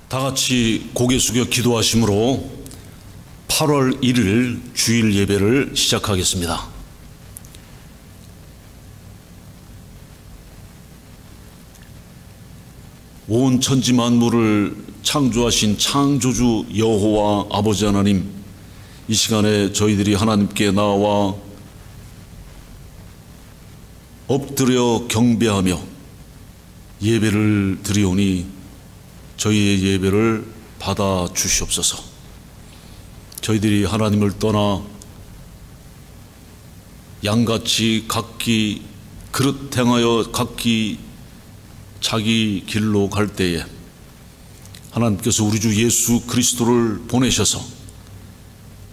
다 같이 고개 숙여 기도하심으로 8월 1일 주일 예배를 시작하겠습니다. 온 천지 만물을 창조하신 창조주 여호와 아버지 하나님, 이 시간에 저희들이 하나님께 나와 엎드려 경배하며 예배를 드리오니 저희의 예배를 받아 주시옵소서. 저희들이 하나님을 떠나 양같이 각기 그릇 행하여 각기 자기 길로 갈 때에 하나님께서 우리 주 예수 그리스도를 보내셔서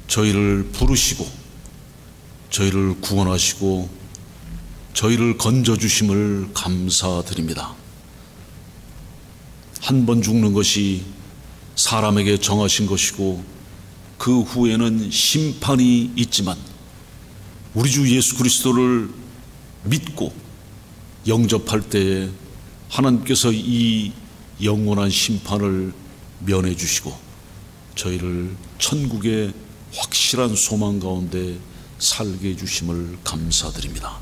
저희를 부르시고 저희를 구원하시고 저희를 건져주심을 감사드립니다. 한 번 죽는 것이 사람에게 정하신 것이고 그 후에는 심판이 있지만 우리 주 예수 그리스도를 믿고 영접할 때에 하나님께서 이 영원한 심판을 면해 주시고 저희를 천국의 확실한 소망 가운데 살게 해주심을 감사드립니다.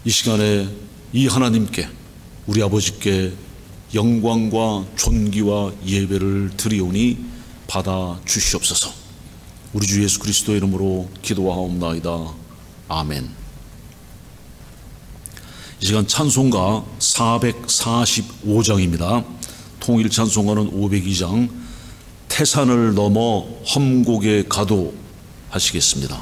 이 시간에 이 하나님께, 우리 아버지께 영광과 존귀와 예배를 드리오니 받아 주시옵소서. 우리 주 예수 그리스도의 이름으로 기도하옵나이다. 아멘. 이 시간 찬송가 445장입니다. 통일 찬송가는 502장, 태산을 넘어 험곡에 가도 하시겠습니다.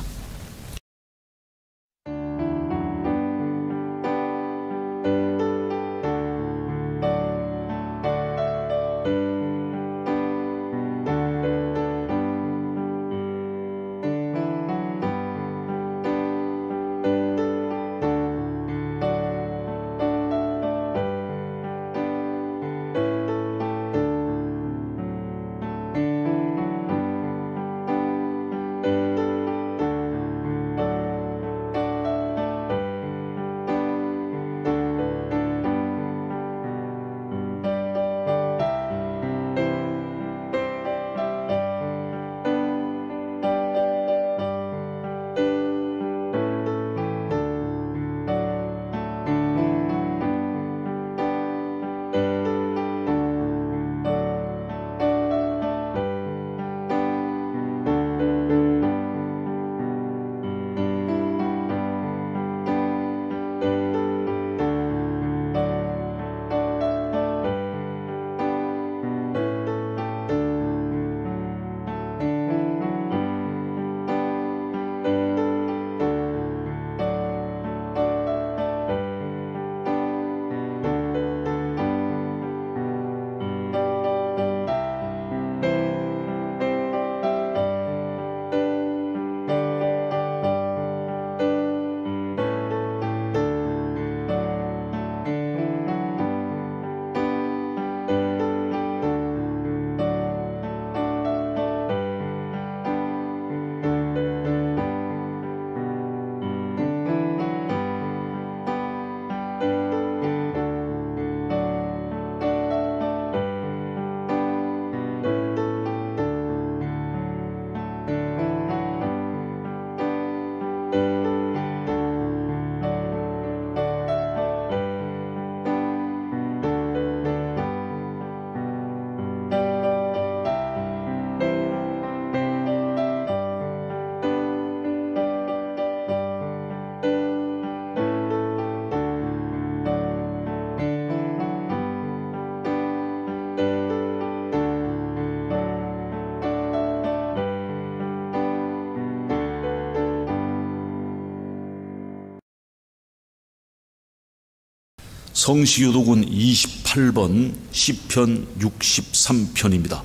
성시교독은 28번 시편 63편입니다.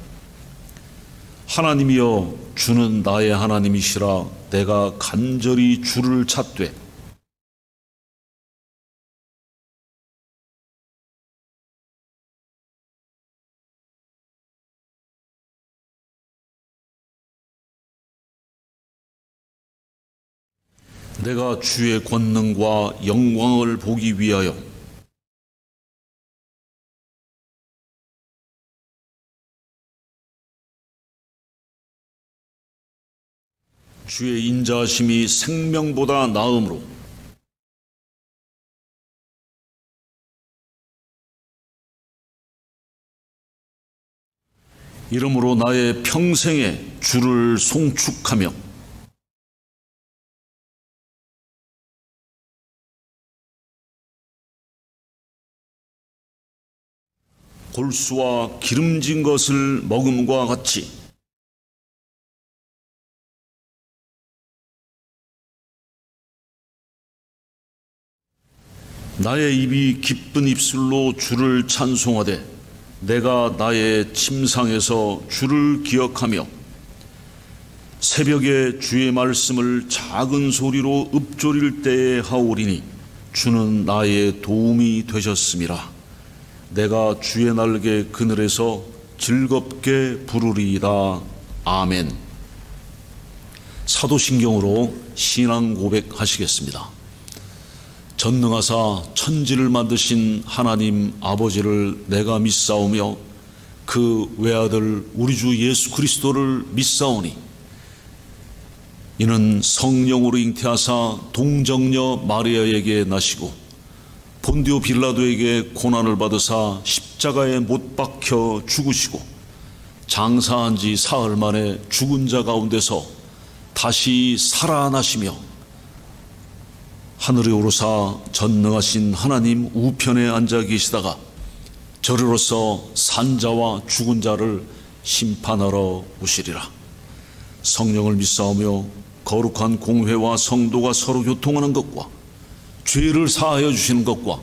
하나님이여, 주는 나의 하나님이시라. 내가 간절히 주를 찾되 내가 주의 권능과 영광을 보기 위하여 주의 인자하심이 생명보다 나음으로 이러므로 나의 평생에 주를 송축하며 골수와 기름진 것을 먹음과 같이 나의 입이 기쁜 입술로 주를 찬송하되 내가 나의 침상에서 주를 기억하며 새벽에 주의 말씀을 작은 소리로 읊조릴 때에 하오리니 주는 나의 도움이 되셨음이라. 내가 주의 날개 그늘에서 즐겁게 부르리이다. 아멘. 사도신경으로 신앙 고백하시겠습니다. 전능하사 천지를 만드신 하나님 아버지를 내가 믿사오며 그 외아들 우리 주 예수 그리스도를 믿사오니 이는 성령으로 잉태하사 동정녀 마리아에게 나시고 본디오 빌라도에게 고난을 받으사 십자가에 못 박혀 죽으시고 장사한 지 사흘 만에 죽은 자 가운데서 다시 살아나시며 하늘에 오르사 전능하신 하나님 우편에 앉아 계시다가 저리로서 산자와 죽은 자를 심판하러 오시리라. 성령을 믿사오며 거룩한 공회와 성도가 서로 교통하는 것과 죄를 사하여 주시는 것과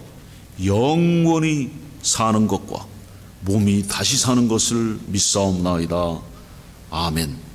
영원히 사는 것과 몸이 다시 사는 것을 믿사옵나이다. 아멘.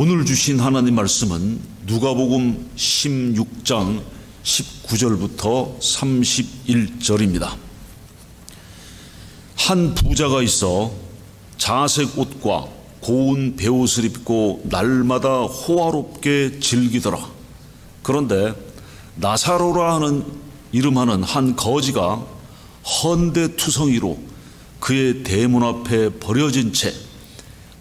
오늘 주신 하나님 말씀은 누가복음 16장 19절부터 31절입니다. 한 부자가 있어 자색 옷과 고운 베옷을 입고 날마다 호화롭게 즐기더라. 그런데 나사로라 하는 이름하는 한 거지가 헌데투성이로 그의 대문 앞에 버려진 채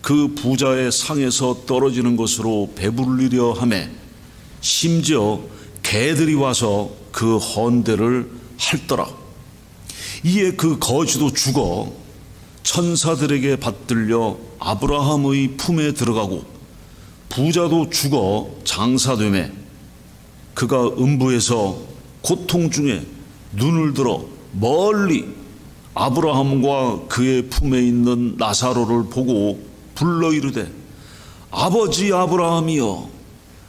그 부자의 상에서 떨어지는 것으로 배부르려 하매 심지어 개들이 와서 그 헌데를 핥더라. 이에 그 거지도 죽어 천사들에게 받들려 아브라함의 품에 들어가고 부자도 죽어 장사되매 그가 음부에서 고통 중에 눈을 들어 멀리 아브라함과 그의 품에 있는 나사로를 보고 불러 이르되 아버지 아브라함이여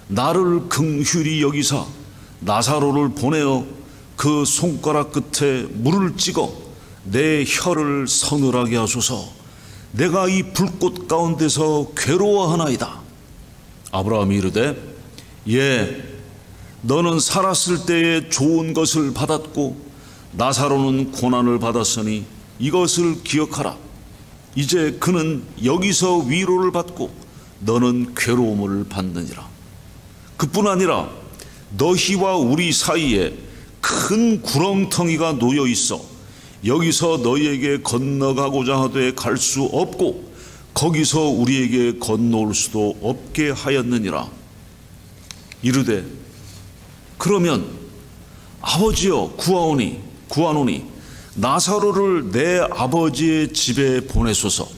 나를 긍휼히 여기사 나사로를 보내어 그 손가락 끝에 물을 찍어 내 혀를 서늘하게 하소서. 내가 이 불꽃 가운데서 괴로워하나이다. 아브라함이 이르되 예 너는 살았을 때에 좋은 것을 받았고 나사로는 고난을 받았으니 이것을 기억하라. 이제 그는 여기서 위로를 받고 너는 괴로움을 받느니라. 그뿐 아니라 너희와 우리 사이에 큰 구렁텅이가 놓여 있어 여기서 너희에게 건너가고자 하되 갈 수 없고 거기서 우리에게 건너올 수도 없게 하였느니라. 이르되 그러면 아버지여 구하노니 나사로를 내 아버지의 집에 보내소서.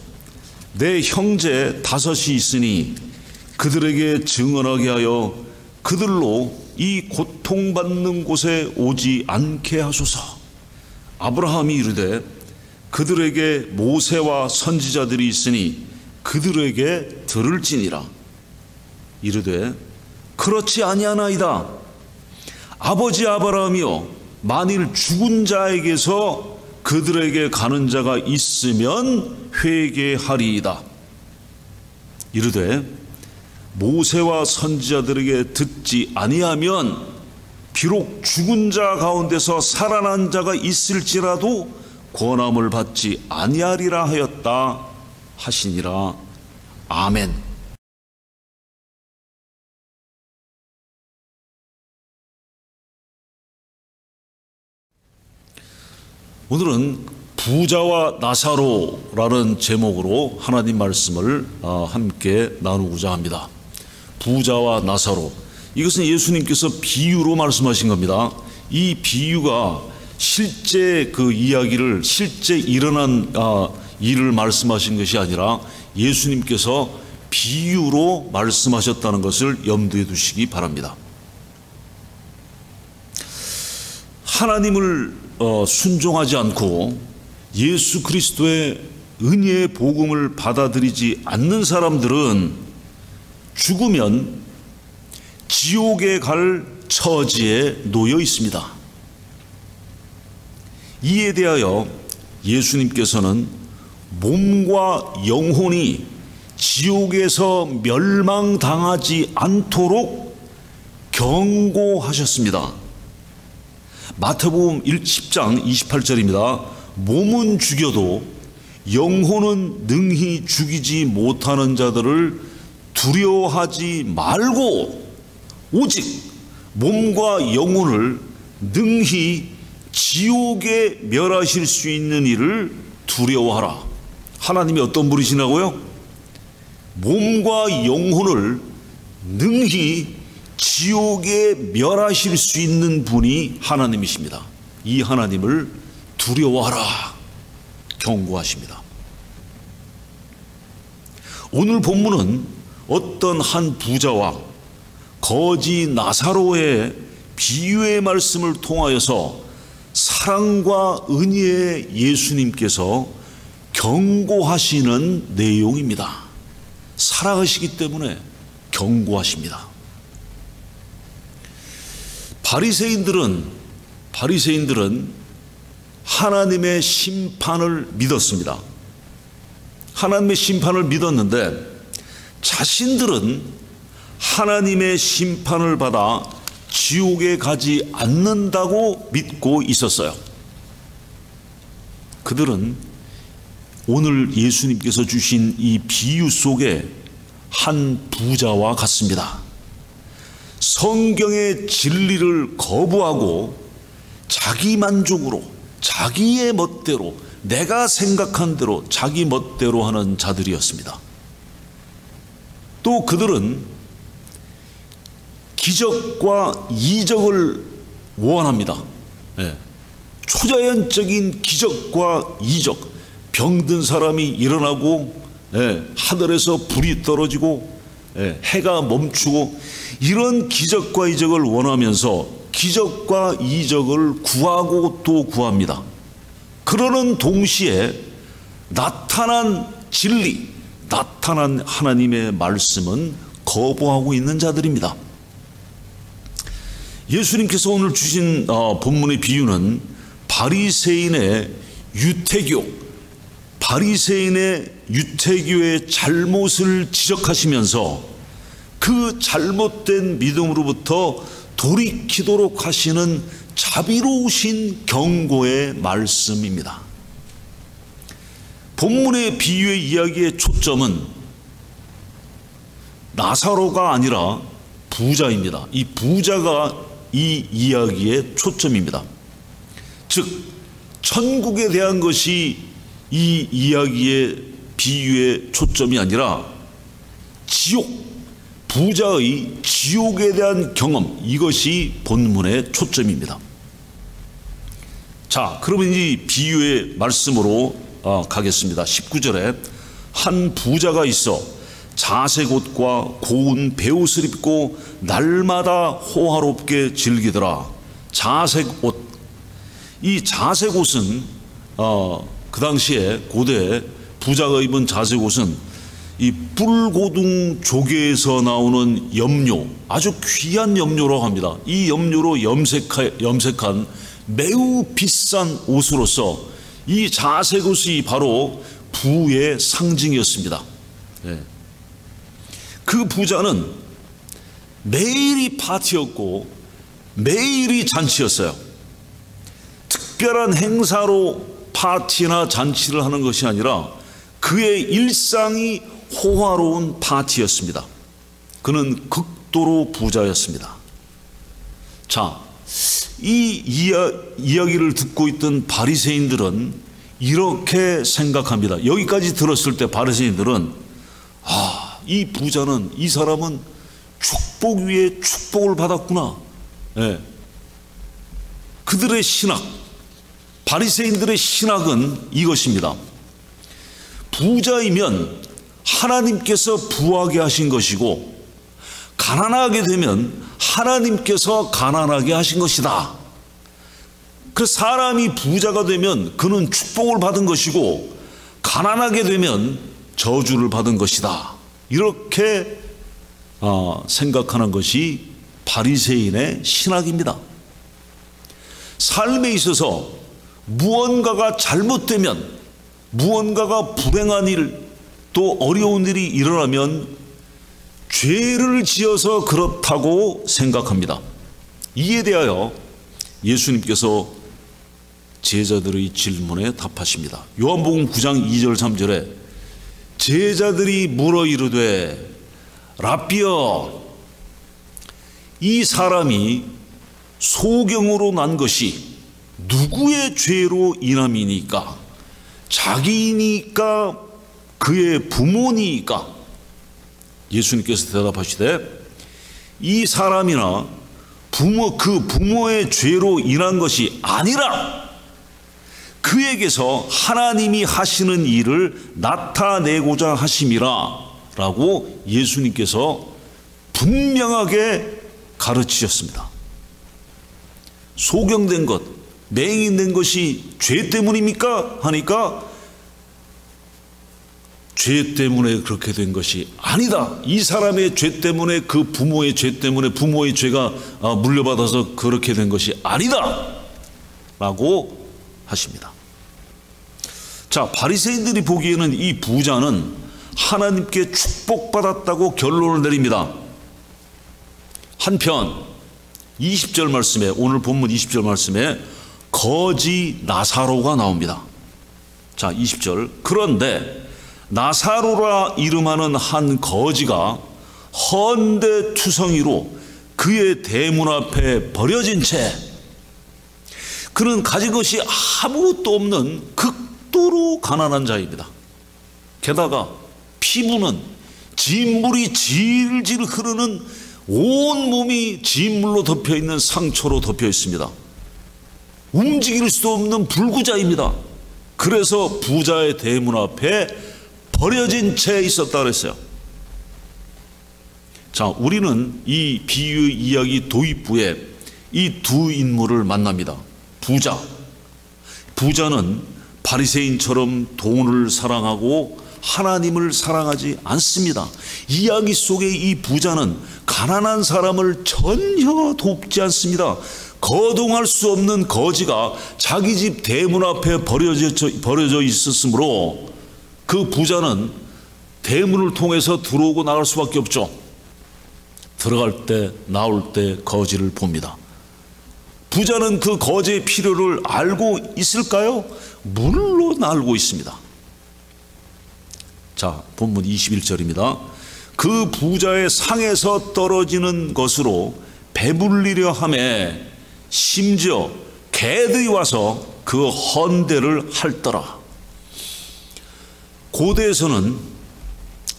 내 형제 5이 있으니 그들에게 증언하게 하여 그들로 이 고통받는 곳에 오지 않게 하소서. 아브라함이 이르되 그들에게 모세와 선지자들이 있으니 그들에게 들을지니라. 이르되 그렇지 아니하나이다. 아버지 아브라함이여, 만일 죽은 자에게서 그들에게 가는 자가 있으면 회개하리이다. 이르되 모세와 선지자들에게 듣지 아니하면 비록 죽은 자 가운데서 살아난 자가 있을지라도 권함을 받지 아니하리라 하였다 하시니라. 아멘. 오늘은 부자와 나사로라는 제목으로 하나님 말씀을 함께 나누고자 합니다. 부자와 나사로, 이것은 예수님께서 비유로 말씀하신 겁니다. 이 비유가 실제 그 이야기를, 실제 일어난 일을 말씀하신 것이 아니라 예수님께서 비유로 말씀하셨다는 것을 염두에 두시기 바랍니다. 하나님을 순종하지 않고 예수 그리스도의 은혜의 복음을 받아들이지 않는 사람들은 죽으면 지옥에 갈 처지에 놓여 있습니다. 이에 대하여 예수님께서는 몸과 영혼이 지옥에서 멸망당하지 않도록 경고하셨습니다. 마태복음 10장 28절입니다. 몸은 죽여도 영혼은 능히 죽이지 못하는 자들을 두려워하지 말고 오직 몸과 영혼을 능히 지옥에 멸하실 수 있는 이를 두려워하라. 하나님이 어떤 분이시라고요? 몸과 영혼을 능히 지옥에 멸하실 수 있는 분이 하나님이십니다. 이 하나님을 두려워하라 경고하십니다. 오늘 본문은 어떤 한 부자와 거지 나사로의 비유의 말씀을 통하여서 사랑과 은혜의 예수님께서 경고하시는 내용입니다. 사랑하시기 때문에 경고하십니다. 바리새인들은 하나님의 심판을 믿었습니다. 하나님의 심판을 믿었는데 자신들은 하나님의 심판을 받아 지옥에 가지 않는다고 믿고 있었어요. 그들은 오늘 예수님께서 주신 이 비유 속에 한 부자와 같습니다. 성경의 진리를 거부하고 자기 만족으로, 자기의 멋대로, 내가 생각한 대로 자기 멋대로 하는 자들이었습니다. 또 그들은 기적과 이적을 원합니다. 초자연적인 기적과 이적, 병든 사람이 일어나고 하늘에서 불이 떨어지고 해가 멈추고, 이런 기적과 이적을 원하면서 기적과 이적을 구하고 또 구합니다. 그러는 동시에 나타난 진리, 나타난 하나님의 말씀은 거부하고 있는 자들입니다. 예수님께서 오늘 주신 본문의 비유는 바리새인의 유태교의 잘못을 지적하시면서 그 잘못된 믿음으로부터 돌이키도록 하시는 자비로우신 경고의 말씀입니다. 본문의 비유의 이야기의 초점은 나사로가 아니라 부자입니다. 이 부자가 이 이야기의 초점입니다. 즉 천국에 대한 것이 이 이야기의 비유의 초점이 아니라 부자의 지옥에 대한 경험, 이것이 본문의 초점입니다. 자, 그러면 이 비유의 말씀으로 가겠습니다. 19절에 한 부자가 있어 자색 옷과 고운 베옷을 입고 날마다 호화롭게 즐기더라. 자색 옷. 이 자색 옷은 그 당시에 고대 부자가 입은 자색 옷은 이 뿔고둥 조개에서 나오는 염료, 아주 귀한 염료라고 합니다. 이 염료로 염색한 매우 비싼 옷으로서 이 자색 옷이 바로 부의 상징이었습니다. 네. 그 부자는 매일이 파티였고 매일이 잔치였어요. 특별한 행사로 파티나 잔치를 하는 것이 아니라 그의 일상이 호화로운 파티였습니다. 그는 극도로 부자였습니다. 자, 이 이야기를 듣고 있던 바리새인들은 이렇게 생각합니다. 여기까지 들었을 때 바리새인들은 이 부자는, 이 사람은 축복 위에 축복을 받았구나. 네. 그들의 신학, 바리새인들의 신학은 이것입니다. 부자이면 하나님께서 부하게 하신 것이고 가난하게 되면 하나님께서 가난하게 하신 것이다. 그래서 사람이 부자가 되면 그는 축복을 받은 것이고 가난하게 되면 저주를 받은 것이다. 이렇게 생각하는 것이 바리새인의 신학입니다. 삶에 있어서 무언가가 잘못되면, 무언가가 불행한 일, 또 어려운 일이 일어나면 죄를 지어서 그렇다고 생각합니다. 이에 대하여 예수님께서 제자들의 질문에 답하십니다. 요한복음 9장 2절 3절에 제자들이 물어 이르되 라삐여, 이 사람이 소경으로 난 것이 누구의 죄로 인함이니까? 자기니까 그의 부모니까? 예수님께서 대답하시되 이 사람이나 그 부모의 죄로 인한 것이 아니라 그에게서 하나님이 하시는 일을 나타내고자 하심이라 라고 예수님께서 분명하게 가르치셨습니다. 소경된 것, 맹인된 것이 죄 때문입니까? 하니까 죄 때문에 그렇게 된 것이 아니다. 이 사람의 죄 때문에, 그 부모의 죄 때문에, 부모의 죄가 물려받아서 그렇게 된 것이 아니다 라고 하십니다. 자, 바리새인들이 보기에는 이 부자는 하나님께 축복받았다고 결론을 내립니다. 한편 20절 말씀에, 오늘 본문 20절 말씀에 거지 나사로가 나옵니다. 자, 20절. 그런데 나사로라 이름하는 한 거지가 헌데 투성이로 그의 대문 앞에 버려진 채, 그는 가진 것이 아무것도 없는 극도로 가난한 자입니다. 게다가 피부는 진물이 질질 흐르는, 온 몸이 진물로 덮여 있는 상처로 덮여 있습니다. 움직일 수 없는 불구자입니다. 그래서 부자의 대문 앞에 버려진 채 있었다 그랬어요. 자, 우리는 이 비유의 이야기 도입부에 이 두 인물을 만납니다. 부자는 바리새인처럼 돈을 사랑하고 하나님을 사랑하지 않습니다. 이야기 속의 이 부자는 가난한 사람을 전혀 돕지 않습니다. 거동할 수 없는 거지가 자기 집 대문 앞에 버려져 있었으므로 그 부자는 대문을 통해서 들어오고 나갈 수밖에 없죠. 들어갈 때 나올 때 거지를 봅니다. 부자는 그 거지의 필요를 알고 있을까요? 물론 알고 있습니다. 자, 본문 21절입니다. 그 부자의 상에서 떨어지는 것으로 배불리려 하매 심지어 개들이 와서 그 헌대를 핥더라. 고대에서는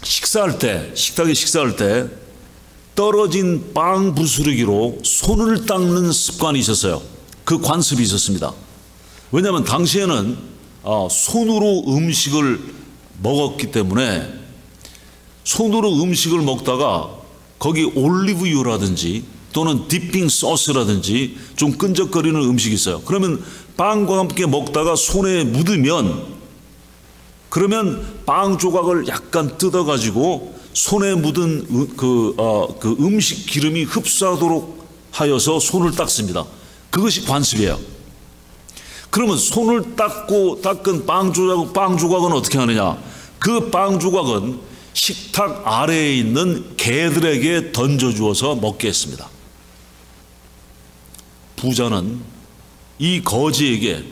식당에 식사할 때 떨어진 빵 부스러기로 손을 닦는 습관이 있었어요. 그 관습이 있었습니다. 왜냐하면 당시에는 손으로 음식을 먹었기 때문에, 손으로 음식을 먹다가 거기 올리브유라든지 또는 디핑 소스라든지 좀 끈적거리는 음식이 있어요. 그러면 빵과 함께 먹다가 손에 묻으면 그러면 빵 조각을 약간 뜯어가지고 손에 묻은 그 음식 기름이 흡수하도록 하여서 손을 닦습니다. 그것이 관습이에요. 그러면 손을 닦은 빵 조각은 어떻게 하느냐? 그 빵 조각은 식탁 아래에 있는 개들에게 던져주어서 먹게 했습니다. 부자는 이 거지에게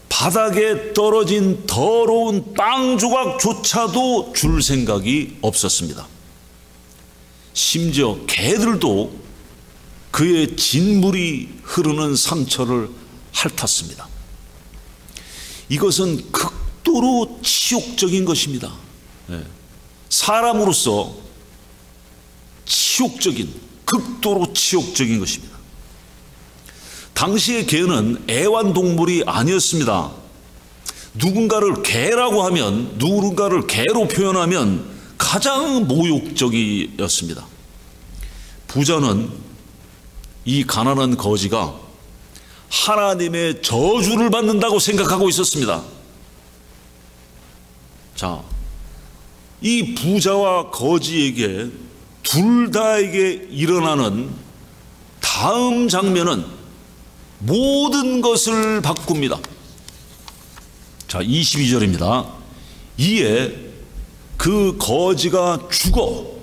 바닥에 떨어진 더러운 빵 조각조차도 줄 생각이 없었습니다. 심지어 개들도 그의 진물이 흐르는 상처를 핥았습니다. 이것은 극도로 치욕적인 것입니다. 사람으로서 극도로 치욕적인 것입니다. 당시의 개는 애완동물이 아니었습니다. 누군가를 개라고 하면, 누군가를 개로 표현하면 가장 모욕적이었습니다. 부자는 이 가난한 거지가 하나님의 저주를 받는다고 생각하고 있었습니다. 자, 이 부자와 거지에게 둘 다에게 일어나는 다음 장면은 모든 것을 바꿉니다. 자, 22절입니다. 이에 그 거지가 죽어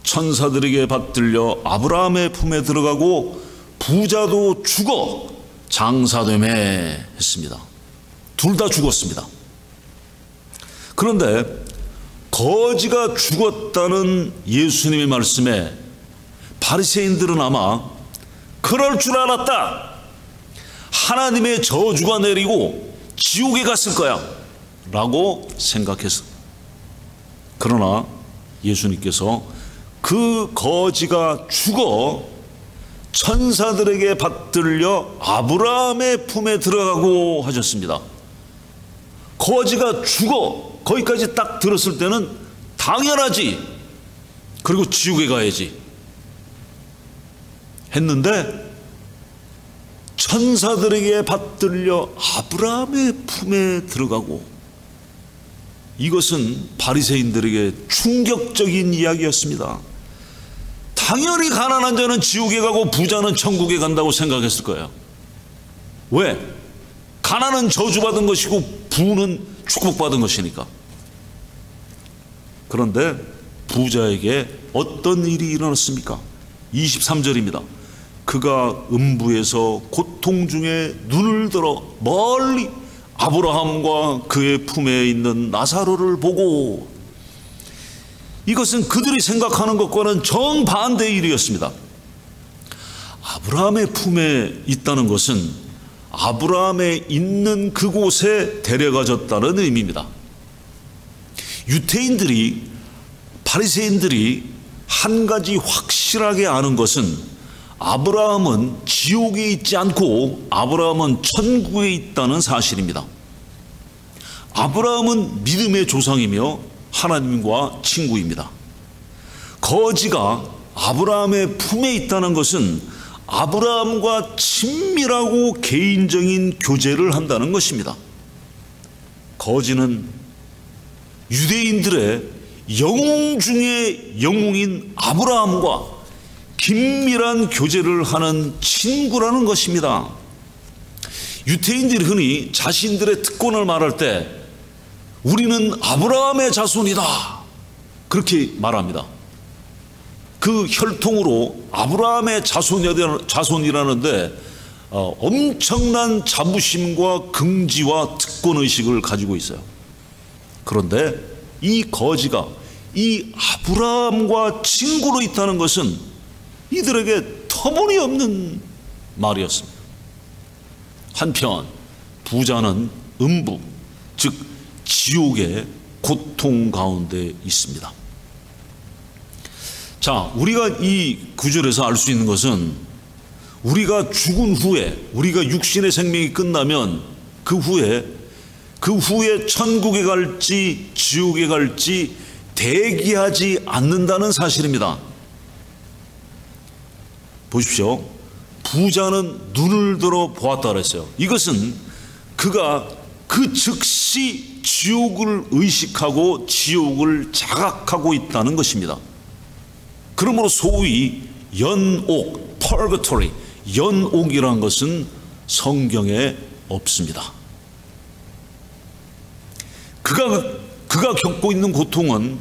천사들에게 받들려 아브라함의 품에 들어가고 부자도 죽어 장사되매 했습니다. 둘 다 죽었습니다. 그런데 거지가 죽었다는 예수님의 말씀에 바리새인들은 아마 그럴 줄 알았다, 하나님의 저주가 내리고 지옥에 갔을 거야 라고 생각했어. 그러나 예수님께서 그 거지가 죽어 천사들에게 받들려 아브라함의 품에 들어가고 하셨습니다. 거지가 죽어 거기까지 딱 들었을 때는 당연하지, 그리고 지옥에 가야지 했는데 천사들에게 받들려 아브라함의 품에 들어가고, 이것은 바리새인들에게 충격적인 이야기였습니다. 당연히 가난한 자는 지옥에 가고 부자는 천국에 간다고 생각했을 거예요. 왜? 가난은 저주받은 것이고 부는 축복받은 것이니까. 그런데 부자에게 어떤 일이 일어났습니까? 23절입니다. 그가 음부에서 고통 중에 눈을 들어 멀리 아브라함과 그의 품에 있는 나사로를 보고, 이것은 그들이 생각하는 것과는 정반대의 일이었습니다. 아브라함의 품에 있다는 것은 아브라함의 있는 그곳에 데려가졌다는 의미입니다. 유대인들이, 바리새인들이 한 가지 확실하게 아는 것은 아브라함은 지옥에 있지 않고 아브라함은 천국에 있다는 사실입니다. 아브라함은 믿음의 조상이며 하나님과 친구입니다. 거지가 아브라함의 품에 있다는 것은 아브라함과 친밀하고 개인적인 교제를 한다는 것입니다. 거지는 유대인들의 영웅 중에 영웅인 아브라함과 긴밀한 교제를 하는 친구라는 것입니다. 유대인들이 흔히 자신들의 특권을 말할 때 우리는 아브라함의 자손이다 그렇게 말합니다. 그 혈통으로 아브라함의 자손이라는데 엄청난 자부심과 긍지와 특권의식을 가지고 있어요. 그런데 이 거지가 이 아브라함과 친구로 있다는 것은 이들에게 터무니없는 말이었습니다. 한편 부자는 음부, 즉 지옥의 고통 가운데 있습니다. 자, 우리가 이 구절에서 알 수 있는 것은 우리가 죽은 후에, 우리가 육신의 생명이 끝나면 그 후에 천국에 갈지 지옥에 갈지 대기하지 않는다는 사실입니다. 보십시오. 부자는 눈을 들어 보았다 그랬어요. 이것은 그가 그 즉시 지옥을 의식하고 지옥을 자각하고 있다는 것입니다. 그러므로 소위 연옥, purgatory, 연옥이라는 것은 성경에 없습니다. 그가 겪고 있는 고통은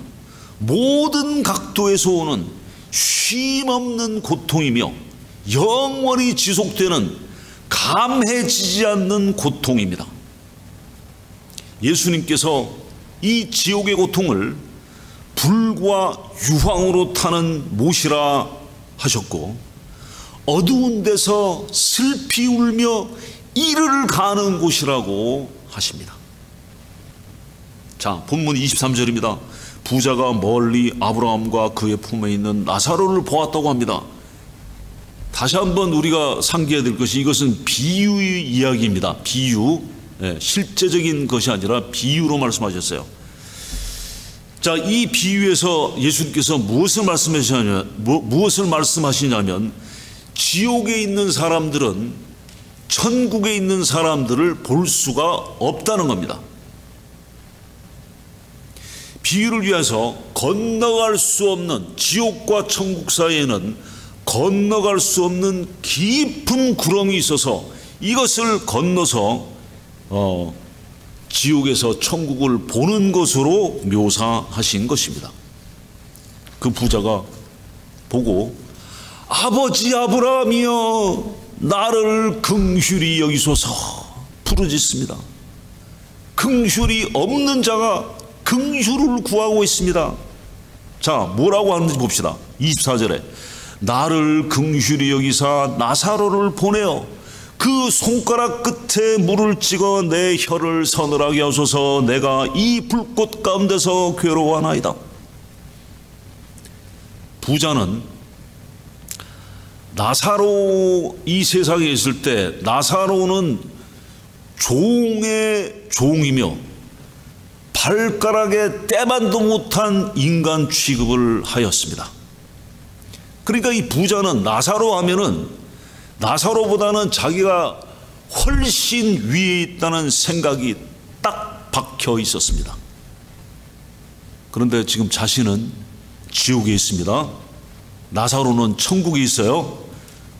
모든 각도에서 오는 쉼없는 고통이며 영원히 지속되는 감해지지 않는 고통입니다. 예수님께서 이 지옥의 고통을 불과 유황으로 타는 못이라 하셨고, 어두운 데서 슬피 울며 이를 가는 곳이라고 하십니다. 자, 본문 23절입니다. 부자가 멀리 아브라함과 그의 품에 있는 나사로를 보았다고 합니다. 다시 한번 우리가 상기해야 될 것이, 이것은 비유의 이야기입니다. 비유, 실제적인 것이 아니라 비유로 말씀하셨어요. 자, 이 비유에서 예수님께서 무엇을 말씀하시냐면 지옥에 있는 사람들은 천국에 있는 사람들을 볼 수가 없다는 겁니다. 비유를 위해서 건너갈 수 없는, 지옥과 천국 사이에는 건너갈 수 없는 깊은 구렁이 있어서 이것을 건너서 지옥에서 천국을 보는 것으로 묘사하신 것입니다. 그 부자가 보고 아버지 아브라함이여 나를 긍휼히 여기소서 부르짖습니다. 긍휼이 없는 자가 긍휼을 구하고 있습니다. 자, 뭐라고 하는지 봅시다. 24절에 나를 긍휼히 여기사 나사로를 보내어 그 손가락 끝에 물을 찍어 내 혀를 서늘하게 하소서. 내가 이 불꽃 가운데서 괴로워하나이다. 부자는 나사로 이 세상에 있을 때 나사로는 종의 종이며 발가락에 때만도 못한 인간 취급을 하였습니다. 그러니까 이 부자는 나사로 하면은 나사로보다는 자기가 훨씬 위에 있다는 생각이 딱 박혀 있었습니다. 그런데 지금 자신은 지옥에 있습니다. 나사로는 천국에 있어요.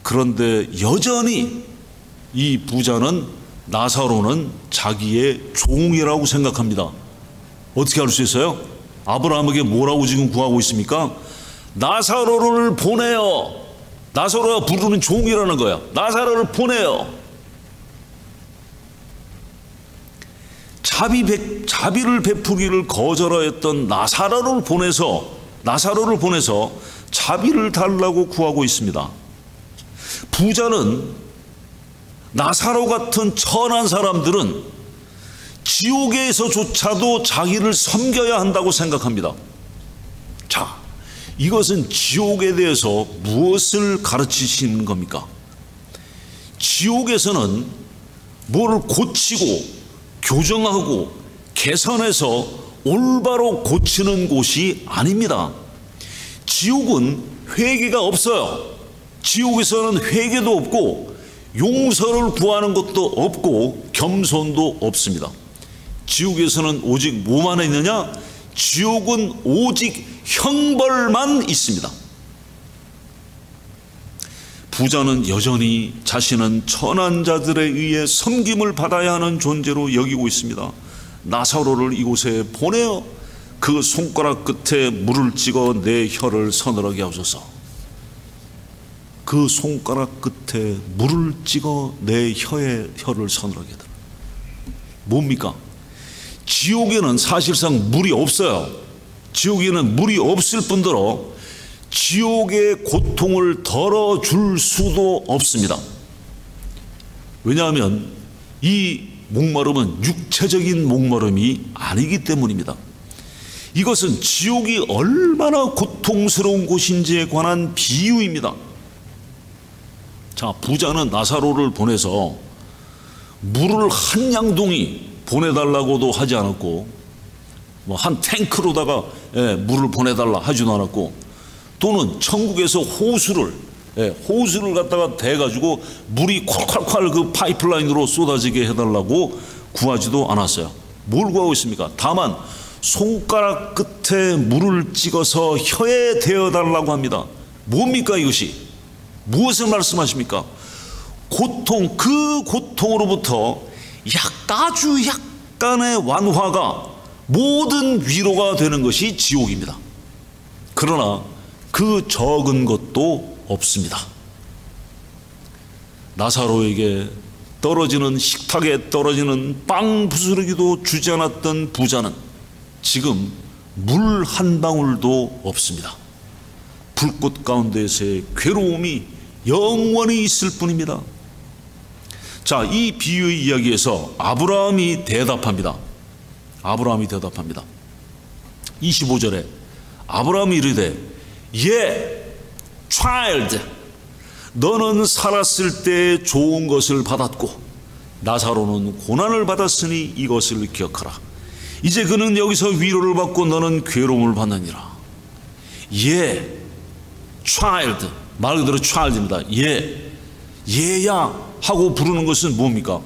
그런데 여전히 이 부자는 나사로는 자기의 종이라고 생각합니다. 어떻게 할 수 있어요? 아브라함에게 뭐라고 지금 구하고 있습니까? 나사로를 보내요. 나사로가 부르는 종이라는 거야. 나사로를 보내요. 자비를 베푸기를 거절하였던 나사로를 보내서 자비를 달라고 구하고 있습니다. 부자는 나사로 같은 천한 사람들은 지옥에서조차도 자기를 섬겨야 한다고 생각합니다. 자, 이것은 지옥에 대해서 무엇을 가르치시는 겁니까? 지옥에서는 뭐를 고치고 교정하고 개선해서 올바로 고치는 곳이 아닙니다. 지옥은 회개가 없어요. 지옥에서는 회개도 없고 용서를 구하는 것도 없고 겸손도 없습니다. 지옥에서는 오직 뭐만 있느냐? 지옥은 오직 형벌만 있습니다. 부자는 여전히 자신은 천한 자들에 의해 섬김을 받아야 하는 존재로 여기고 있습니다. 나사로를 이곳에 보내어 그 손가락 끝에 물을 찍어 내 혀를 서늘하게 하소서. 그 손가락 끝에 물을 찍어 내 혀를 서늘하게 하라. 뭡니까? 지옥에는 사실상 물이 없어요. 지옥에는 물이 없을 뿐더러 지옥의 고통을 덜어줄 수도 없습니다. 왜냐하면 이 목마름은 육체적인 목마름이 아니기 때문입니다. 이것은 지옥이 얼마나 고통스러운 곳인지에 관한 비유입니다. 자, 부자는 나사로를 보내서 물을 한 양동이 보내달라고도 하지 않았고, 뭐 한 탱크로다가 물을 보내달라 하지도 않았고, 또는 천국에서 호수를 갖다가 대가지고 물이 콸콸콸 그 파이프라인으로 쏟아지게 해달라고 구하지도 않았어요. 뭘 구하고 있습니까? 다만 손가락 끝에 물을 찍어서 혀에 대어달라고 합니다. 뭡니까 이것이? 무엇을 말씀하십니까? 고통, 그 고통으로부터 아주 약간의 완화가 모든 위로가 되는 것이 지옥입니다. 그러나 그 적은 것도 없습니다. 나사로에게 떨어지는, 식탁에 떨어지는 빵 부스러기도 주지 않았던 부자는 지금 물 한 방울도 없습니다. 불꽃 가운데서의 괴로움이 영원히 있을 뿐입니다. 자, 이 비유의 이야기에서 아브라함이 대답합니다. 25절에 아브라함이 이르되 child, 너는 살았을 때 좋은 것을 받았고 나사로는 고난을 받았으니 이것을 기억하라. 이제 그는 여기서 위로를 받고 너는 괴로움을 받느니라. child, 말 그대로 child입니다. 얘야 하고 부르는 것은 뭡니까?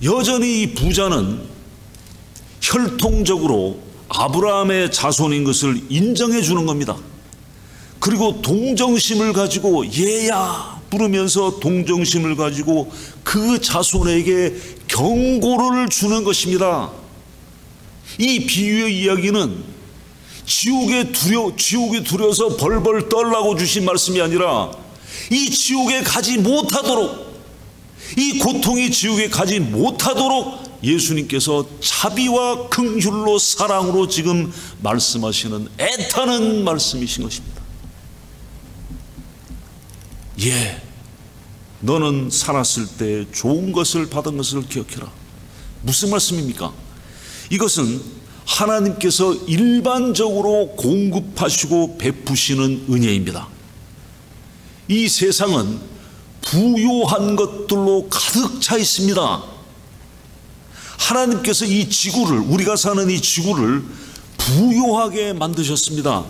여전히 이 부자는 혈통적으로 아브라함의 자손인 것을 인정해 주는 겁니다. 그리고 동정심을 가지고 얘야 부르면서 동정심을 가지고 그 자손에게 경고를 주는 것입니다. 이 비유의 이야기는 지옥에 두려워서 벌벌 떨라고 주신 말씀이 아니라 이 지옥에 가지 못하도록, 이 고통이 지옥에 가지 못하도록 예수님께서 자비와 긍휼로 사랑으로 지금 말씀하시는 애타는 말씀이신 것입니다. 너는 살았을 때 좋은 것을 받은 것을 기억해라. 무슨 말씀입니까? 이것은 하나님께서 일반적으로 공급하시고 베푸시는 은혜입니다. 이 세상은 부요한 것들로 가득 차 있습니다. 하나님께서 이 지구를, 우리가 사는 이 지구를 부요하게 만드셨습니다.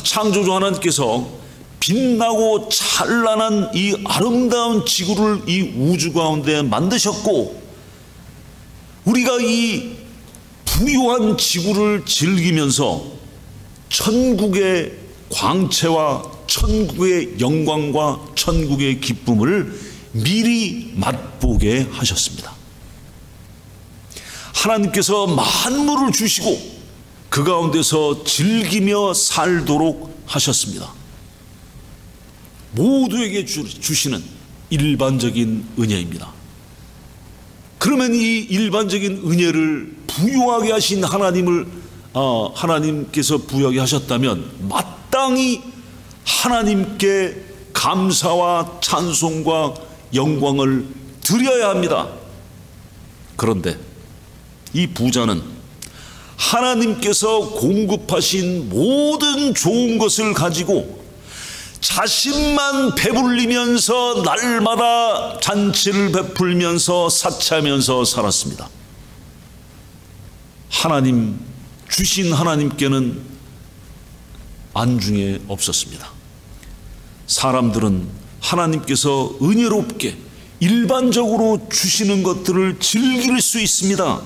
창조주 하나님께서 빛나고 찬란한 이 아름다운 지구를 이 우주 가운데 만드셨고, 우리가 이 부요한 지구를 즐기면서 천국의 광채와 천국의 영광과 천국의 기쁨을 미리 맛보게 하셨습니다. 하나님께서 만물을 주시고 그 가운데서 즐기며 살도록 하셨습니다. 모두에게 주시는 일반적인 은혜입니다. 그러면 이 일반적인 은혜를 부유하게 하신 하나님께서 부유하게 하셨다면 마땅히 하나님께 감사와 찬송과 영광을 드려야 합니다. 그런데 이 부자는 하나님께서 공급하신 모든 좋은 것을 가지고 자신만 배불리면서 날마다 잔치를 베풀면서 사치하면서 살았습니다. 하나님 주신 하나님께는 안중에 없었습니다. 사람들은 하나님께서 은혜롭게 일반적으로 주시는 것들을 즐길 수 있습니다.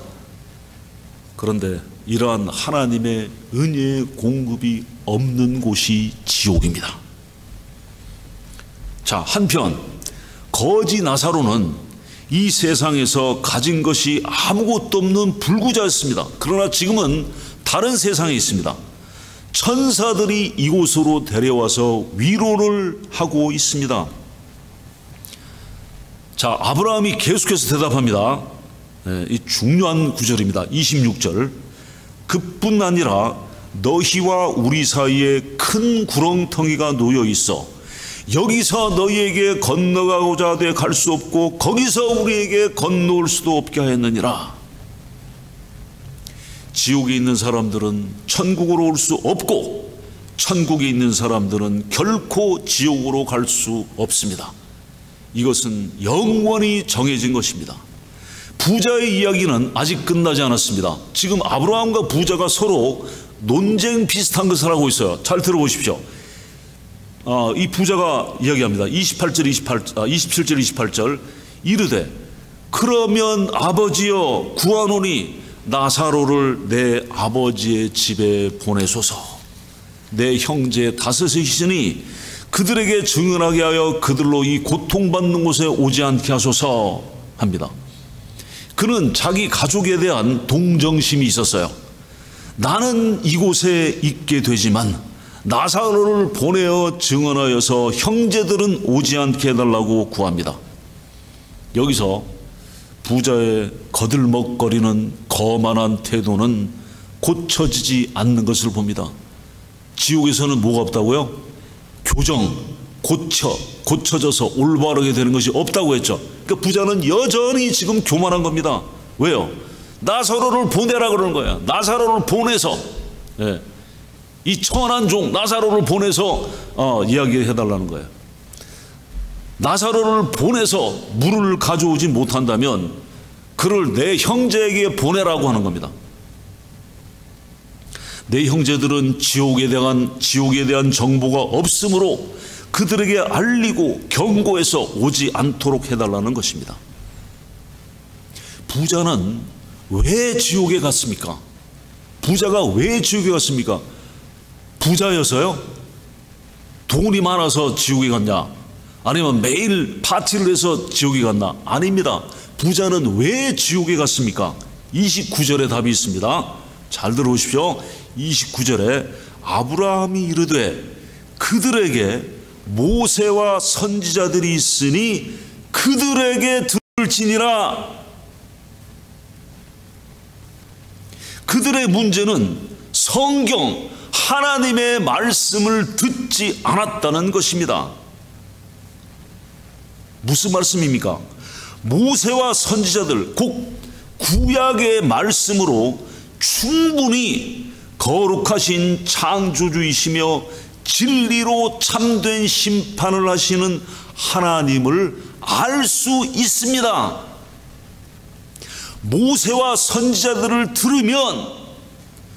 그런데 이러한 하나님의 은혜의 공급이 없는 곳이 지옥입니다. 자, 한편 거지 나사로는 이 세상에서 가진 것이 아무것도 없는 불구자였습니다. 그러나 지금은 다른 세상에 있습니다. 천사들이 이곳으로 데려와서 위로를 하고 있습니다. 자, 아브라함이 계속해서 대답합니다. 이 중요한 구절입니다. 26절. 그뿐 아니라 너희와 우리 사이에 큰 구렁텅이가 놓여 있어 여기서 너희에게 건너가고자 돼 갈 수 없고 거기서 우리에게 건너올 수도 없게 하였느니라. 지옥에 있는 사람들은 천국으로 올 수 없고 천국에 있는 사람들은 결코 지옥으로 갈 수 없습니다. 이것은 영원히 정해진 것입니다. 부자의 이야기는 아직 끝나지 않았습니다. 지금 아브라함과 부자가 서로 논쟁 비슷한 것을 하고 있어요. 잘 들어보십시오. 이 부자가 이야기합니다. 27절 28절 이르되 그러면 아버지여 구하노니 나사로를 내 아버지의 집에 보내소서. 내 형제 다섯이 있으니 그들에게 증언하게 하여 그들로 이 고통받는 곳에 오지 않게 하소서 합니다. 그는 자기 가족에 대한 동정심이 있었어요. 나는 이곳에 있게 되지만 나사로를 보내어 증언하여서 형제들은 오지 않게 해달라고 구합니다. 여기서 부자의 거들먹거리는 거만한 태도는 고쳐지지 않는 것을 봅니다. 지옥에서는 뭐가 없다고요? 교정, 고쳐져서 올바르게 되는 것이 없다고 했죠. 그러니까 부자는 여전히 지금 교만한 겁니다. 왜요? 나사로를 보내라 그러는 거야. 나사로를 보내서, 이 천한 종 나사로를 보내서 이야기해달라는 거예요. 나사로를 보내서 물을 가져오지 못한다면 그를 내 형제에게 보내라고 하는 겁니다. 내 형제들은 지옥에 대한 정보가 없으므로 그들에게 알리고 경고해서 오지 않도록 해달라는 것입니다. 부자는 왜 지옥에 갔습니까? 부자가 왜 지옥에 갔습니까? 부자여서요? 돈이 많아서 지옥에 갔냐? 아니면 매일 파티를 해서 지옥에 갔나? 아닙니다. 부자는 왜 지옥에 갔습니까? 29절에 답이 있습니다. 잘 들어오십시오. 29절에 아브라함이 이르되 그들에게 모세와 선지자들이 있으니 그들에게 들을지니라. 그들의 문제는 성경 하나님의 말씀을 듣지 않았다는 것입니다. 무슨 말씀입니까? 모세와 선지자들, 곧 구약의 말씀으로 충분히 거룩하신 창조주이시며 진리로 참된 심판을 하시는 하나님을 알 수 있습니다. 모세와 선지자들을 들으면,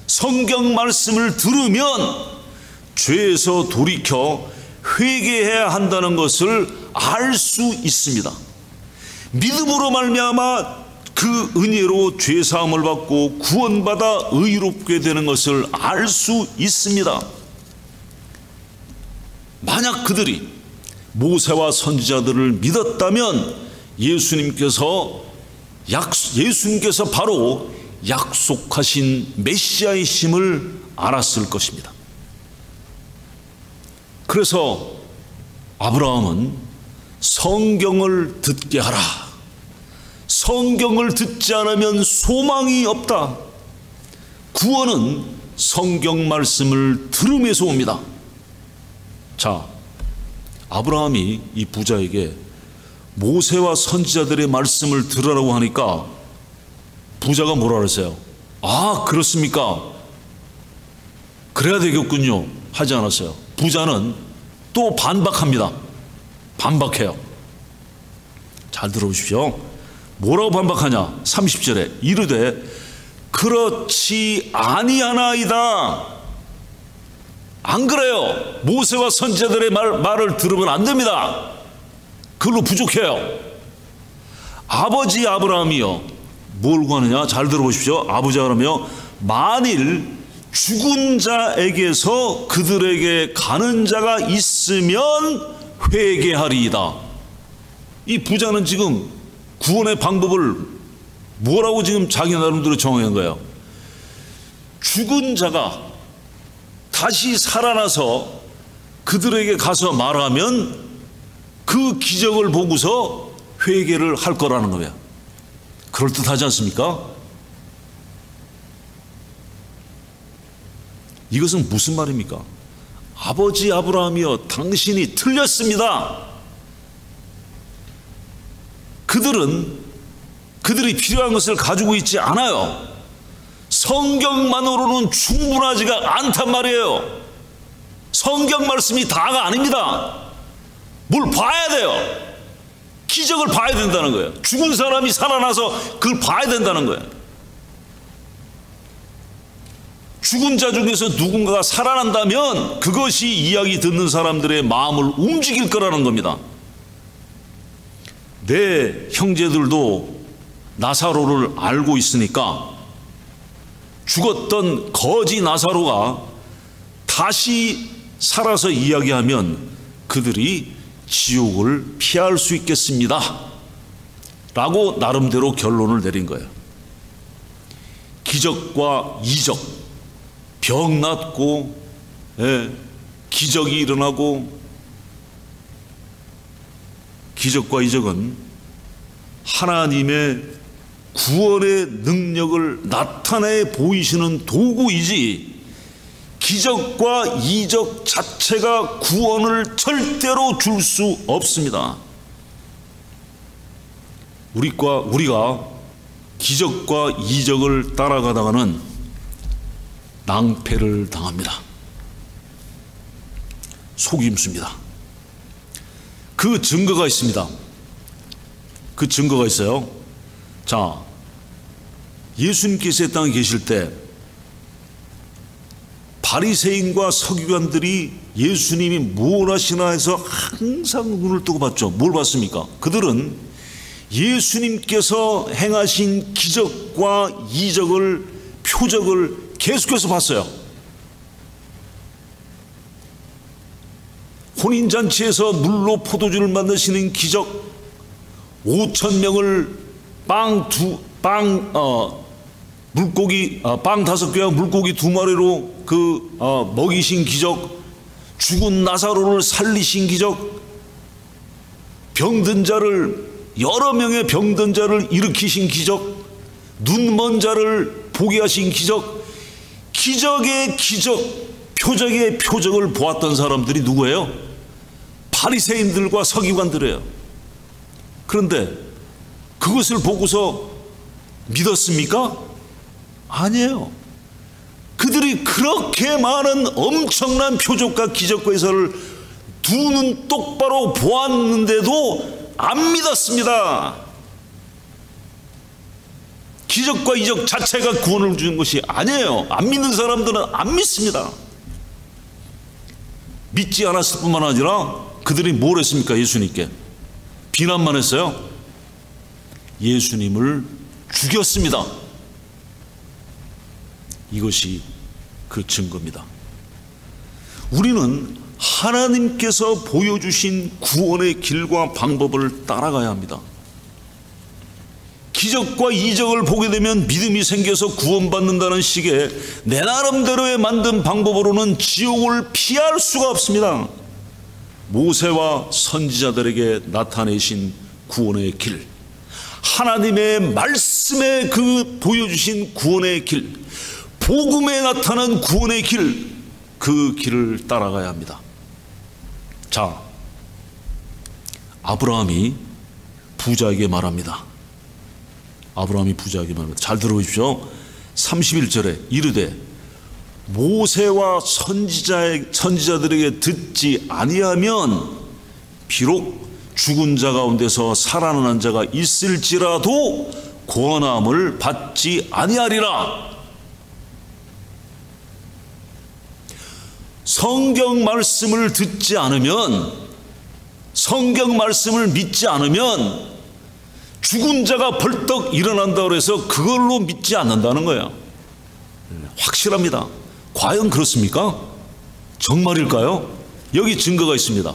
성경 말씀을 들으면 죄에서 돌이켜 회개해야 한다는 것을 알 수 있습니다. 믿음으로 말미암아 그 은혜로 죄 사함을 받고 구원받아 의롭게 되는 것을 알 수 있습니다. 만약 그들이 모세와 선지자들을 믿었다면 예수님께서 바로 약속하신 메시아이심을 알았을 것입니다. 그래서 아브라함은 성경을 듣게 하라. 성경을 듣지 않으면 소망이 없다. 구원은 성경 말씀을 들음에서 옵니다. 자, 아브라함이 이 부자에게 모세와 선지자들의 말씀을 들으라고 하니까 부자가 뭐라 그랬어요? 아, 그렇습니까? 그래야 되겠군요. 하지 않았어요. 부자는 또 반박합니다. 반박해요. 잘 들어보십시오. 뭐라고 반박하냐? 30절에 이르되 그렇지 아니하나이다. 안 그래요. 모세와 선지자들의 말을 들으면 안 됩니다. 그걸로 부족해요. 아버지 아브라함이요, 뭘 구하느냐? 잘 들어보십시오. 아버지가 그러며 만일 죽은 자에게서 그들에게 가는 자가 있으면 회개하리이다. 이 부자는 지금 구원의 방법을 뭐라고 지금 자기 나름대로 정한 거예요? 죽은 자가 다시 살아나서 그들에게 가서 말하면 그 기적을 보고서 회개를 할 거라는 거예요. 그럴듯하지 않습니까? 이것은 무슨 말입니까? 아버지 아브라함이여, 당신이 틀렸습니다. 그들이 필요한 것을 가지고 있지 않아요. 성경만으로는 충분하지가 않단 말이에요. 성경 말씀이 다가 아닙니다. 뭘 봐야 돼요. 기적을 봐야 된다는 거예요. 죽은 사람이 살아나서 그걸 봐야 된다는 거예요. 죽은 자 중에서 누군가가 살아난다면 그것이 이야기 듣는 사람들의 마음을 움직일 거라는 겁니다. 내 형제들도 나사로를 알고 있으니까 죽었던 거지 나사로가 다시 살아서 이야기하면 그들이 지옥을 피할 수 있겠습니다 라고 나름대로 결론을 내린 거예요. 기적과 이적, 병 낫고, 기적이 일어나고, 기적과 이적은 하나님의 구원의 능력을 나타내 보이시는 도구이지, 기적과 이적 자체가 구원을 절대로 줄 수 없습니다. 우리가 기적과 이적을 따라가다가는 낭패를 당합니다. 속임수입니다. 그 증거가 있습니다. 그 증거가 있어요. 자, 예수님께서 이 땅에 계실 때 바리새인과 서기관들이 예수님이 뭘 하시나 해서 항상 눈을 뜨고 봤죠. 뭘 봤습니까? 그들은 예수님께서 행하신 기적과 이적을, 표적을 계속해서 봤어요. 혼인잔치에서 물로 포도주를 만드시는 기적, 5,000명을 빵 5개와 물고기 2마리로 먹이신 기적, 죽은 나사로를 살리신 기적, 병든 자를, 여러 명의 병든 자를 일으키신 기적, 눈먼 자를 보게 하신 기적, 기적의 기적, 표적의 표적을 보았던 사람들이 누구예요? 바리새인들과 서기관들이에요. 그런데 그것을 보고서 믿었습니까? 아니에요. 그들이 그렇게 많은 엄청난 표적과 기적과 예사를 두 눈 똑바로 보았는데도 안 믿었습니다. 기적과 이적 자체가 구원을 주는 것이 아니에요. 안 믿는 사람들은 안 믿습니다. 믿지 않았을 뿐만 아니라 그들이 뭘 했습니까? 예수님께 비난만 했어요. 예수님을 죽였습니다. 이것이 그 증거입니다. 우리는 하나님께서 보여주신 구원의 길과 방법을 따라가야 합니다. 기적과 이적을 보게 되면 믿음이 생겨서 구원받는다는 식의 내 나름대로의 만든 방법으로는 지옥을 피할 수가 없습니다. 모세와 선지자들에게 나타내신 구원의 길, 하나님의 말씀에 그 보여주신 구원의 길, 복음에 나타난 구원의 길, 그 길을 따라가야 합니다. 자, 아브라함이 부자에게 말합니다. 아브라함이 부자에게 말합니다. 잘 들어보십시오. 31절에 이르되 모세와 선지자들에게 듣지 아니하면 비록 죽은 자 가운데서 살아난 자가 있을지라도 권함을 받지 아니하리라. 성경 말씀을 듣지 않으면, 성경 말씀을 믿지 않으면 죽은 자가 벌떡 일어난다고 해서 그걸로 믿지 않는다는 거예요. 확실합니다. 과연 그렇습니까? 정말일까요? 여기 증거가 있습니다.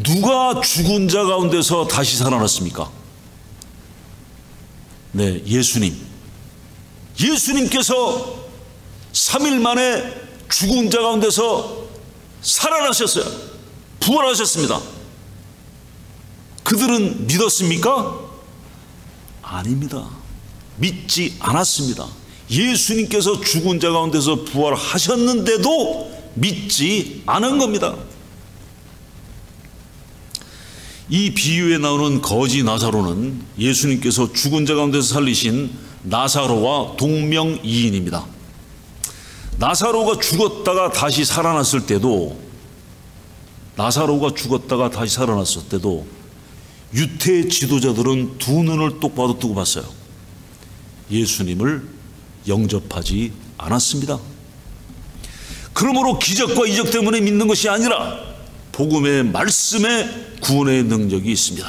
누가 죽은 자 가운데서 다시 살아났습니까? 네, 예수님. 예수님께서 3일 만에 죽은 자 가운데서 살아나셨어요. 부활하셨습니다. 그들은 믿었습니까? 아닙니다. 믿지 않았습니다. 예수님께서 죽은 자 가운데서 부활하셨는데도 믿지 않은 겁니다. 이 비유에 나오는 거지 나사로는 예수님께서 죽은 자 가운데서 살리신 나사로와 동명이인입니다. 나사로가 죽었다가 다시 살아났을 때도, 유대 지도자들은 두 눈을 똑바로 뜨고 봤어요. 예수님을 영접하지 않았습니다. 그러므로 기적과 이적 때문에 믿는 것이 아니라 복음의 말씀에 구원의 능력이 있습니다.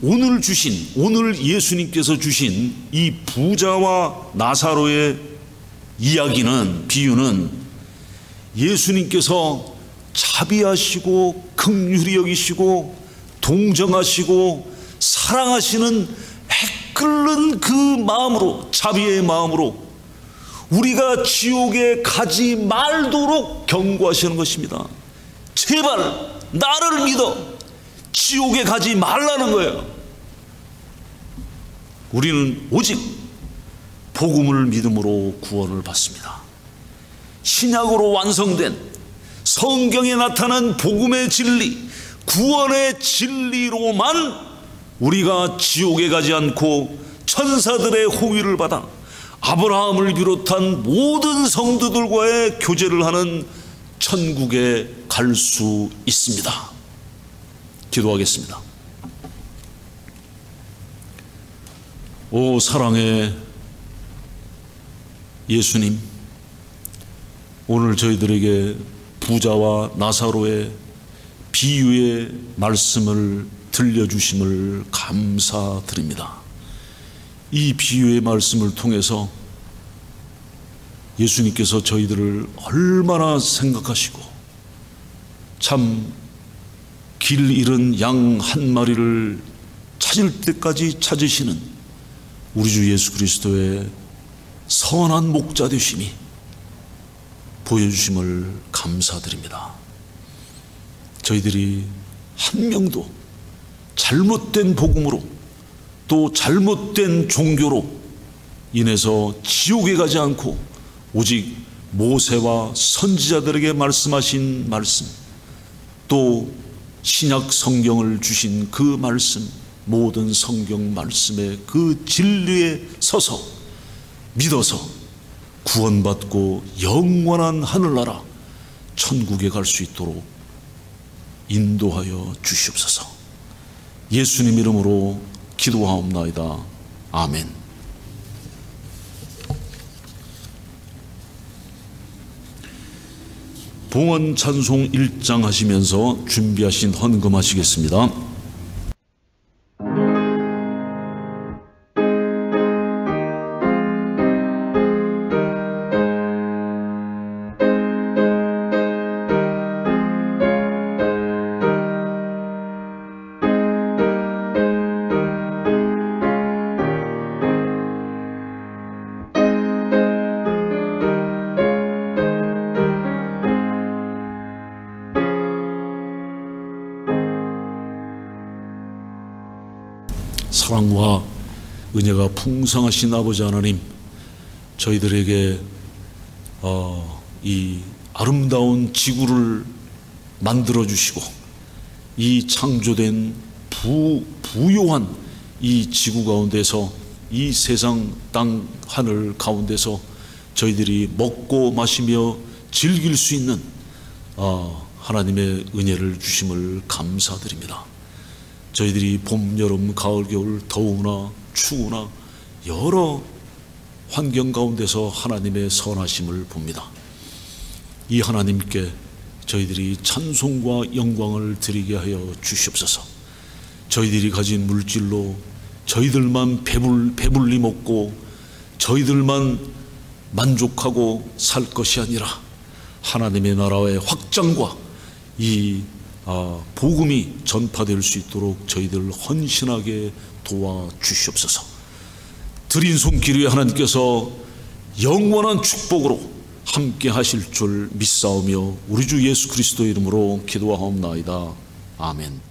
오늘 예수님께서 주신 이 부자와 나사로의 이야기는, 비유는 예수님께서 자비하시고 긍휼히 여기시고 동정하시고 사랑하시는 끓는 그 마음으로, 자비의 마음으로 우리가 지옥에 가지 말도록 경고하시는 것입니다. 제발 나를 믿어, 지옥에 가지 말라는 거예요. 우리는 오직 복음을 믿음으로 구원을 받습니다. 신약으로 완성된 성경에 나타난 복음의 진리, 구원의 진리로만 우리가 지옥에 가지 않고 천사들의 호의를 받아 아브라함을 비롯한 모든 성도들과의 교제를 하는 천국에 갈 수 있습니다. 기도하겠습니다. 오 사랑의 예수님, 오늘 저희들에게 부자와 나사로의 비유의 말씀을 들려주심을 감사드립니다. 이 비유의 말씀을 통해서 예수님께서 저희들을 얼마나 생각하시고 참 길 잃은 양 한 마리를 찾을 때까지 찾으시는 우리 주 예수 그리스도의 선한 목자 되심이 보여주심을 감사드립니다. 저희들이 한 명도 잘못된 복음으로 또 잘못된 종교로 인해서 지옥에 가지 않고 오직 모세와 선지자들에게 말씀하신 말씀, 또 신약 성경을 주신 그 말씀, 모든 성경 말씀의 그 진리에 서서 믿어서 구원받고 영원한 하늘나라 천국에 갈 수 있도록 인도하여 주시옵소서. 예수님 이름으로 기도하옵나이다. 아멘. 봉헌 찬송 1장 하시면서 준비하신 헌금 하시겠습니다. 사랑과 은혜가 풍성하신 아버지 하나님, 저희들에게 이 아름다운 지구를 만들어 주시고 이 창조된 부요한 이 지구 가운데서, 이 세상 땅 하늘 가운데서 저희들이 먹고 마시며 즐길 수 있는 하나님의 은혜를 주심을 감사드립니다. 저희들이 봄, 여름, 가을, 겨울 더우나 추우나 여러 환경 가운데서 하나님의 선하심을 봅니다. 이 하나님께 저희들이 찬송과 영광을 드리게 하여 주시옵소서. 저희들이 가진 물질로 저희들만 배불리 먹고 저희들만 만족하고 살 것이 아니라 하나님의 나라의 확장과 이 복음이 전파될 수 있도록 저희들 헌신하게 도와주시옵소서. 드린 손길 위에 하나님께서 영원한 축복으로 함께 하실 줄 믿사오며 우리 주 예수 그리스도 이름으로 기도하옵나이다. 아멘.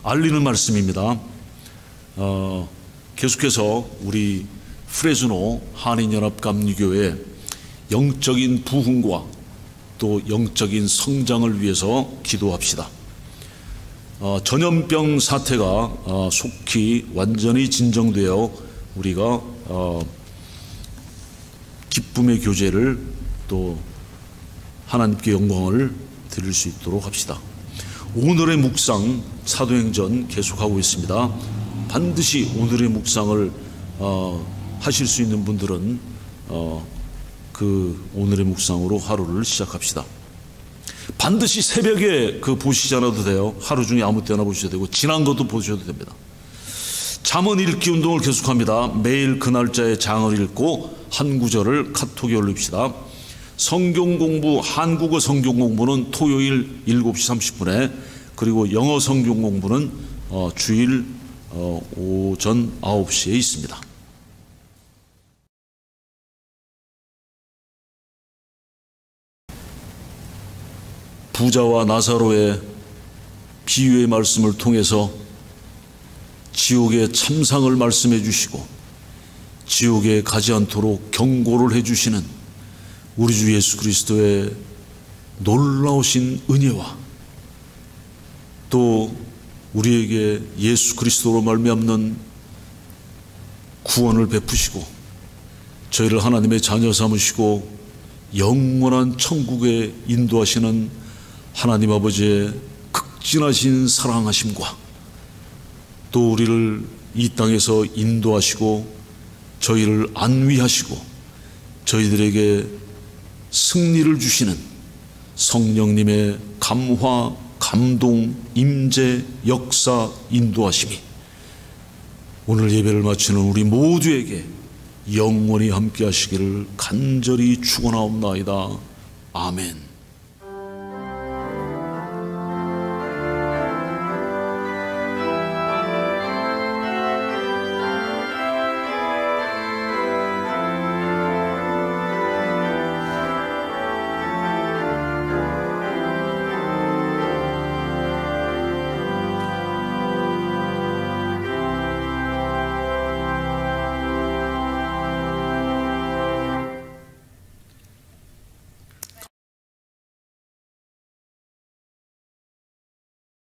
알리는 말씀입니다. 계속해서 우리 프레즈노 한인연합감리교회 영적인 부흥과 또 영적인 성장을 위해서 기도합시다. 전염병 사태가 속히 완전히 진정되어 우리가 기쁨의 교제를 또 하나님께 영광을 드릴 수 있도록 합시다. 오늘의 묵상 사도행전 계속하고 있습니다. 반드시 오늘의 묵상을 하실 수 있는 분들은 그 오늘의 묵상으로 하루를 시작합시다. 반드시 새벽에 보시지 않아도 돼요. 하루 중에 아무 때나 보셔도 되고 지난 것도 보셔도 됩니다. 잠언 읽기 운동을 계속합니다. 매일 그 날짜의 장을 읽고 한 구절을 카톡에 올립시다. 성경 공부, 한국어 성경 공부는 토요일 7시 30분에, 그리고 영어 성경 공부는 주일 오전 9시에 있습니다. 부자와 나사로의 비유의 말씀을 통해서 지옥의 참상을 말씀해 주시고 지옥에 가지 않도록 경고를 해 주시는 우리 주 예수 그리스도의 놀라우신 은혜와 또 우리에게 예수 그리스도로 말미암는 구원을 베푸시고 저희를 하나님의 자녀 삼으시고 영원한 천국에 인도하시는 하나님 아버지의 극진하신 사랑하심과 또 우리를 이 땅에서 인도하시고 저희를 안위하시고 저희들에게 승리를 주시는 성령님의 감화, 감동, 임재, 역사, 인도하심이 오늘 예배를 마치는 우리 모두에게 영원히 함께 하시기를 간절히 축원하옵나이다. 아멘.